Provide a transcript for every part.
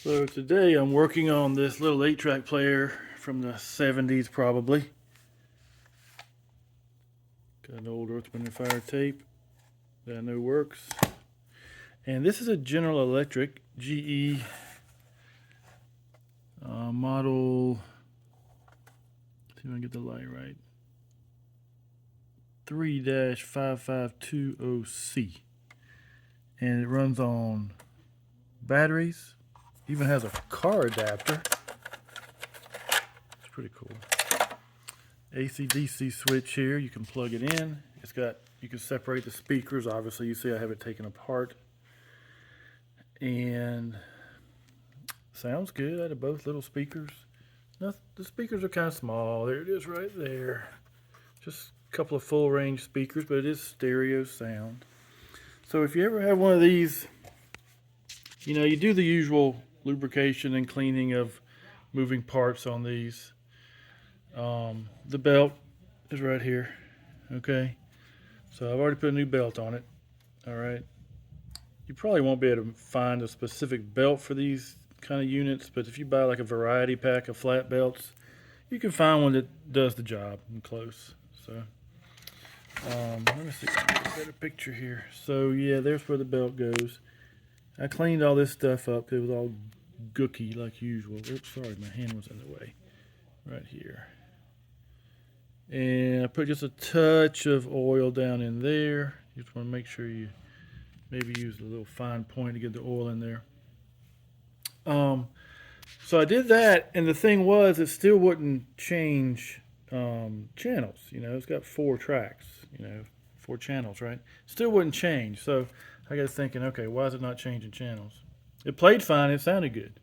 So today I'm working on this little 8-track player from the 70s probably. Got an old Earth, Wind & Fire tape that I know works. And this is a General Electric GE model, see if I can get the light right, 3-5520C. And it runs on batteries. Even has a car adapter. It's pretty cool. AC/DC switch here. You can plug it in. It's got, you can separate the speakers. Obviously, you see I have it taken apart. And sounds good out of both little speakers. Now, the speakers are kind of small. There it is right there. Just a couple of full range speakers, but it is stereo sound. So if you ever have one of these, you know, you do the usual lubrication and cleaning of moving parts on these. The belt is right here. Okay, so I've already put a new belt on it. All right, you probably won't be able to find a specific belt for these kind of units, but if you buy like a variety pack of flat belts, you can find one that does the job and close. So let me see if I can get a better picture here. So yeah, there's where the belt goes. I cleaned all this stuff up. It was all gooky like usual. Oops, sorry, my hand was in the way. Right here. And I put just a touch of oil down in there. You just want to make sure you maybe use a little fine point to get the oil in there. So I did that, and the thing was, it still wouldn't change channels. You know, it's got 4 tracks, you know, 4 channels, right? Still wouldn't change. So I got thinking, okay, why is it not changing channels? It played fine, it sounded good.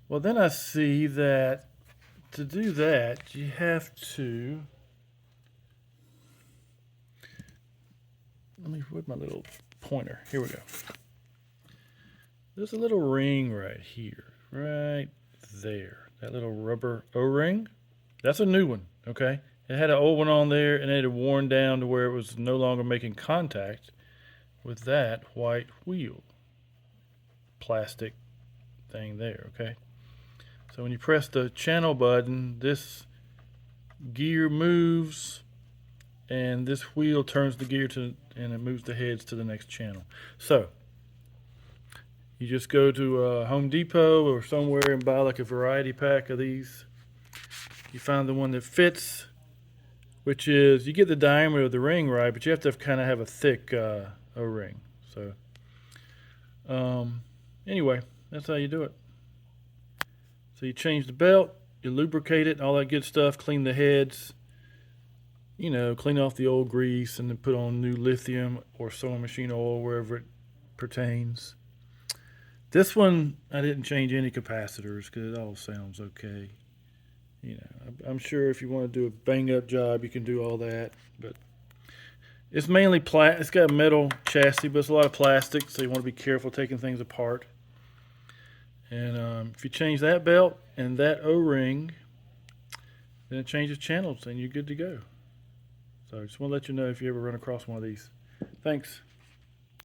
Well, then I see that to do that, you have to, where's my little pointer? Here we go. There's a little ring right here, right there. That little rubber O-ring, that's a new one, okay? It had an old one on there, and it had worn down to where it was no longer making contact with that white wheel. Plastic thing there, okay? So when you press the channel button, this gear moves, and this wheel turns the gear to, and it moves the heads to the next channel. So you just go to Home Depot or somewhere and buy like a variety pack of these. You find the one that fits, which is, you get the diameter of the ring right, but you have to kind of have a thick O-ring. So anyway, that's how you do it. So you change the belt, you lubricate it, all that good stuff, clean the heads, you know, clean off the old grease, and then put on new lithium or sewing machine oil wherever it pertains. This one, I didn't change any capacitors because it all sounds okay. You know, I'm sure if you want to do a bang-up job, you can do all that, but it's mainly it's got a metal chassis, but it's a lot of plastic, so you want to be careful taking things apart. And if you change that belt and that O-ring, then it changes channels and you're good to go. So I just want to let you know if you ever run across one of these. Thanks.